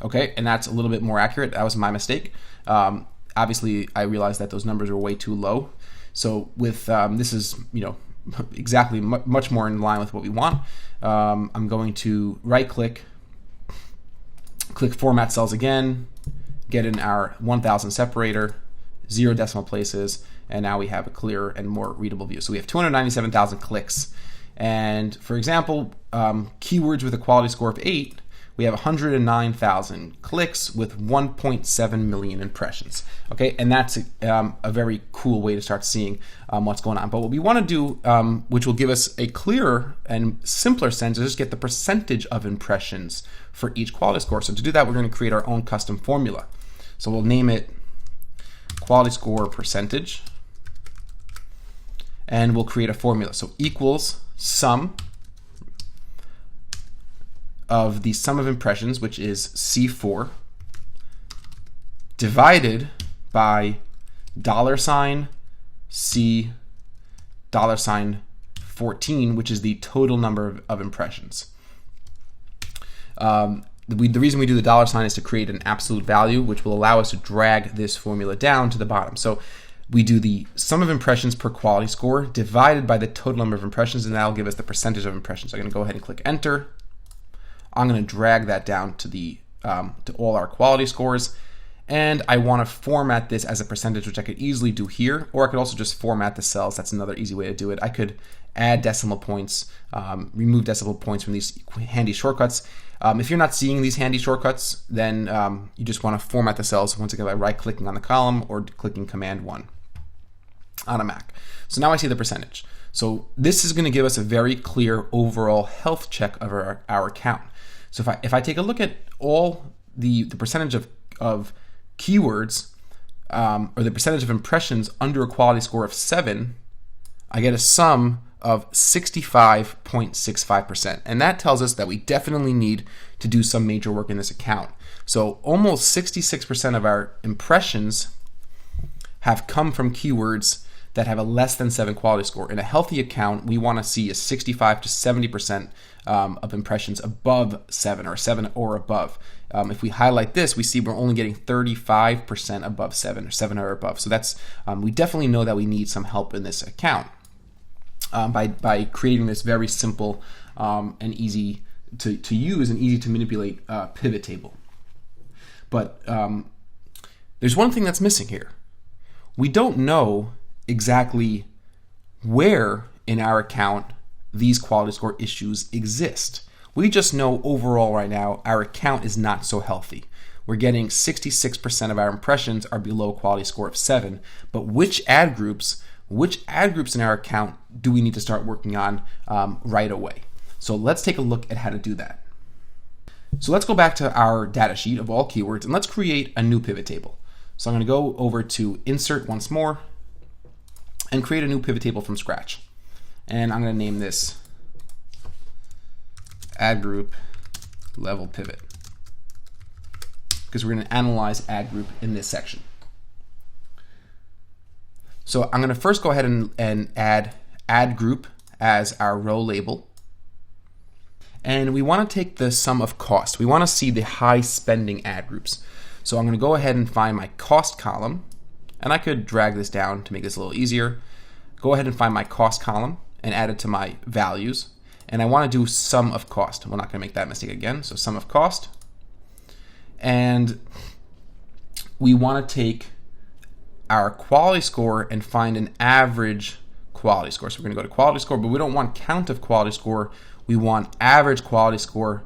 Okay, and that's a little bit more accurate. That was my mistake. Obviously, I realized that those numbers are way too low. So with this is exactly much more in line with what we want. I'm going to right-click, click Format Cells again, get in our 1000 separator, 0 decimal places, and now we have a clearer and more readable view. So we have 297,000 clicks. And for example, keywords with a quality score of 8, we have 109,000 clicks with 1.7 million impressions. Okay, and that's a very cool way to start seeing what's going on. But what we want to do, which will give us a clearer and simpler sense, is just get the percentage of impressions for each quality score. So to do that, we're going to create our own custom formula. So we'll name it quality score percentage, and we'll create a formula. So equals sum of the sum of impressions, which is C4, divided by $C $14, which is the total number of impressions. The reason we do the $sign is to create an absolute value, which will allow us to drag this formula down to the bottom. So we do the sum of impressions per quality score divided by the total number of impressions, and that'll give us the percentage of impressions. So I'm going to go ahead and click enter. I'm going to drag that down to to all our quality scores, and I want to format this as a percentage, which I could easily do here, or I could also just format the cells. That's another easy way to do it. I could add decimal points, remove decimal points from these handy shortcuts. If you're not seeing these handy shortcuts, then you just want to format the cells once again by right-clicking on the column or clicking Command 1 on a Mac. So now I see the percentage. So this is going to give us a very clear overall health check of our account. So if I take a look at all the percentage of keywords or the percentage of impressions under a quality score of 7, I get a sum of 65.65%. And that tells us that we definitely need to do some major work in this account. So almost 66% of our impressions have come from keywords that have a less than 7 quality score. In a healthy account, we want to see a 65 to 70% of impressions above 7 or 7 or above. If we highlight this, we see we're only getting 35% above 7 or 7 or above. So that's we definitely know that we need some help in this account by creating this very simple and easy to use and easy to manipulate pivot table. But there's one thing that's missing here. We don't know exactly where in our account these quality score issues exist. We just know overall right now our account is not so healthy. We're getting 66% of our impressions are below quality score of 7, but which ad groups in our account do we need to start working on right away? So let's take a look at how to do that. So let's go back to our data sheet of all keywords and let's create a new pivot table. So I'm going to go over to Insert once more and create a new pivot table from scratch. And I'm going to name this Ad Group Level Pivot because we're going to analyze ad group in this section. So I'm going to first go ahead and add ad group as our row label. And we want to take the sum of cost. We want to see the high spending ad groups. So I'm going to go ahead and find my cost column, and I could drag this down to make this a little easier. Go ahead and find my cost column and add it to my values. And I want to do sum of cost. We're not going to make that mistake again. So sum of cost. And we want to take our quality score and find an average quality score. So we're going to go to quality score, but we don't want count of quality score. We want average quality score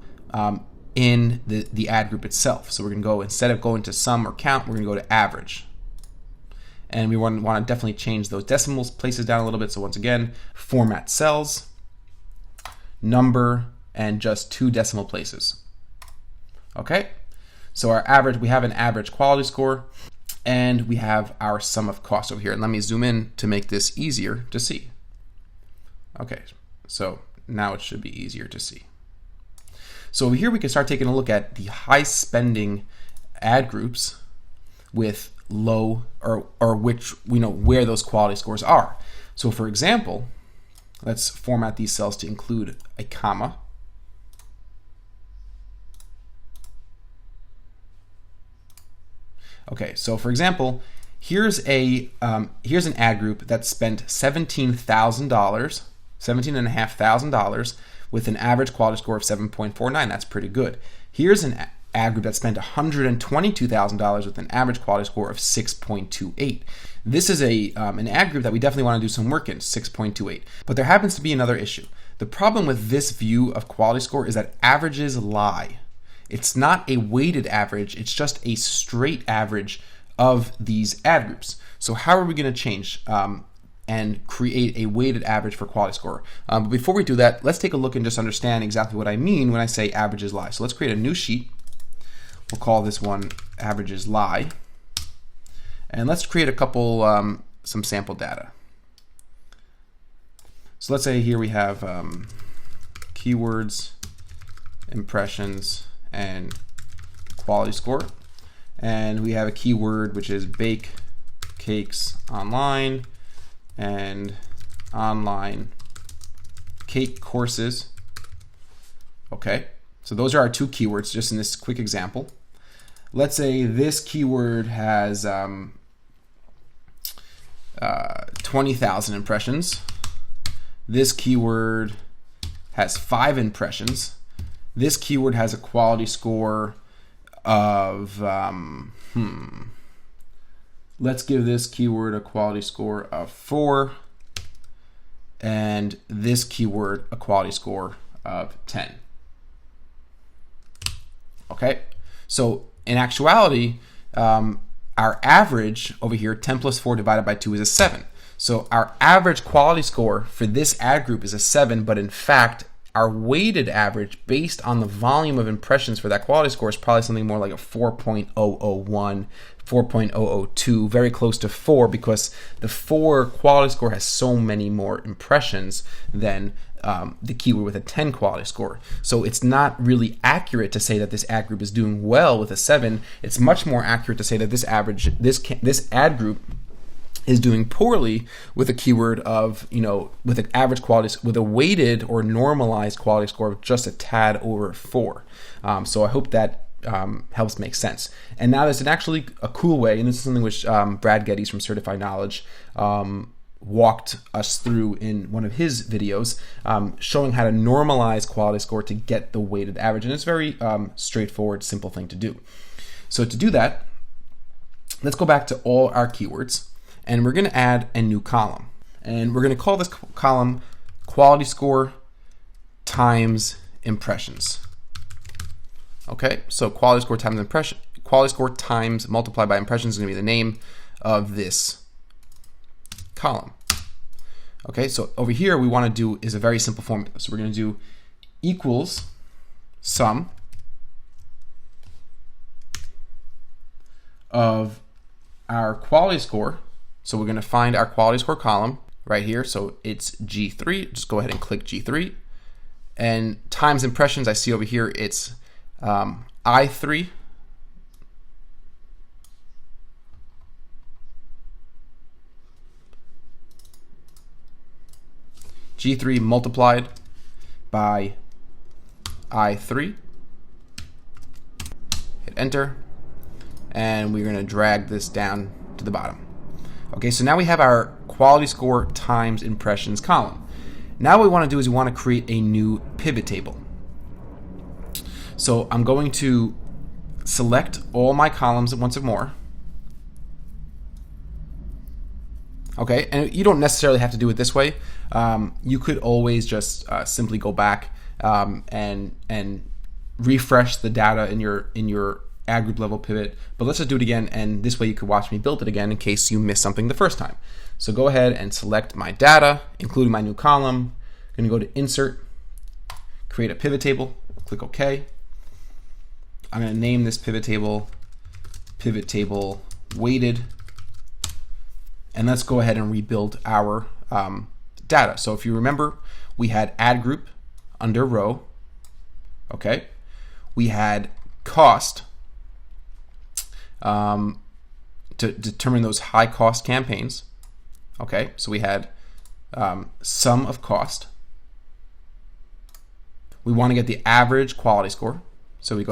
in the ad group itself. So we're going to go, instead of going to sum or count, we're going to go to average. And we want to definitely change those decimals places down a little bit. So once again, format cells, number, and just 2 decimal places. Okay, so our average, we have an average quality score, and we have our sum of cost over here. And let me zoom in to make this easier to see. Okay, so now it should be easier to see. So over here we can start taking a look at the high spending ad groups with low or which we know where those quality scores are. So for example, let's format these cells to include a comma. Okay, so for example, here's an ad group that spent $17,500 with an average quality score of 7.49. That's pretty good. Here's an ad group that spent $122,000 with an average quality score of 6.28. This is an ad group that we definitely want to do some work in, 6.28. But there happens to be another issue. The problem with this view of quality score is that averages lie. It's not a weighted average, it's just a straight average of these ad groups. So how are we going to change and create a weighted average for quality score? But before we do that, let's take a look and just understand exactly what I mean when I say averages lie. So let's create a new sheet. We'll call this one averages lie. And let's create a couple, some sample data. So let's say here we have keywords, impressions, and quality score. And we have a keyword which is bake cakes online and online cake courses. Okay, so those are our two keywords just in this quick example. Let's say this keyword has 20,000 impressions. This keyword has 5 impressions. This keyword has a quality score of, let's give this keyword a quality score of 4, and this keyword a quality score of 10. Okay, so in actuality, our average over here, 10 plus 4 divided by 2 is a 7. So our average quality score for this ad group is a 7, but in fact, our weighted average based on the volume of impressions for that quality score is probably something more like a 4.001, 4.002, very close to 4, because the 4 quality score has so many more impressions than the keyword with a 10 quality score. So it's not really accurate to say that this ad group is doing well with a 7. It's much more accurate to say that this ad group is doing poorly with a keyword of, with an average quality, with a weighted or normalized quality score of just a tad over 4. So I hope that helps make sense. And now there's actually a cool way, and this is something which Brad Geddes from Certified Knowledge walked us through in one of his videos, showing how to normalize quality score to get the weighted average. And it's a very straightforward, simple thing to do. So to do that, let's go back to all our keywords, and we're going to add a new column. And we're going to call this column quality score times impressions. Okay, so quality score times multiplied by impressions is going to be the name of this column. Okay, so over here we want to do is a very simple formula. So we're going to do equals sum of our quality score. So we're going to find our quality score column right here. So it's G3. Just go ahead and click G3. And times impressions, I see over here, it's I3. G3 multiplied by I3. Hit enter. And we're going to drag this down to the bottom. Okay, so now we have our quality score times impressions column. Now what we want to do is we want to create a new pivot table. So I'm going to select all my columns once more. Okay, and you don't necessarily have to do it this way. You could always just simply go back and refresh the data in your ad group level pivot, but let's just do it again, and this way you could watch me build it again in case you missed something the first time. So go ahead and select my data, including my new column. I'm going to go to Insert, create a pivot table, click OK. I'm going to name this pivot table weighted, and let's go ahead and rebuild our data. So if you remember, we had ad group under row, okay? We had cost, to determine those high cost campaigns. Okay, so we had sum of cost. We want to get the average quality score. So we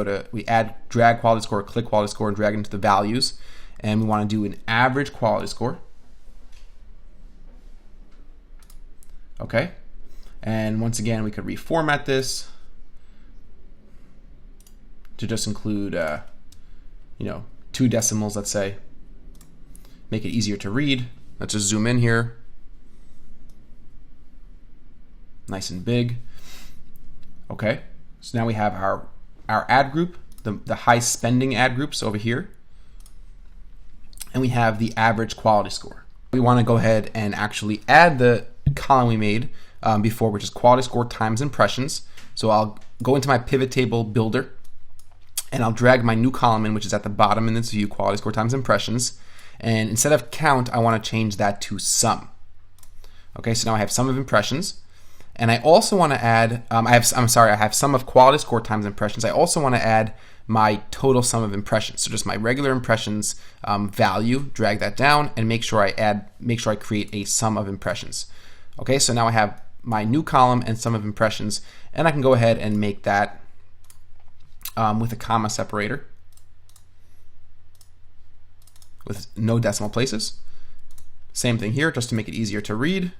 drag quality score, click quality score, and drag into the values. and we want to do an average quality score. Okay, and once again, we could reformat this to just include, 2 decimals, let's say. Make it easier to read. Let's just zoom in here. Nice and big. Okay, so now we have our ad group, the high spending ad groups over here, and we have the average quality score. We want to go ahead and actually add the column we made before, which is quality score times impressions. So I'll go into my pivot table builder, and I'll drag my new column in, which is at the bottom in this view, quality score times impressions. And instead of count, I want to change that to sum. Okay, so now I have sum of impressions. And I also want to add, I have sum of quality score times impressions. I also want to add my total sum of impressions. So just my regular impressions value, drag that down, and make sure I create a sum of impressions. Okay, so now I have my new column and sum of impressions, and I can go ahead and make that with a comma separator with no decimal places. Same thing here, just to make it easier to read.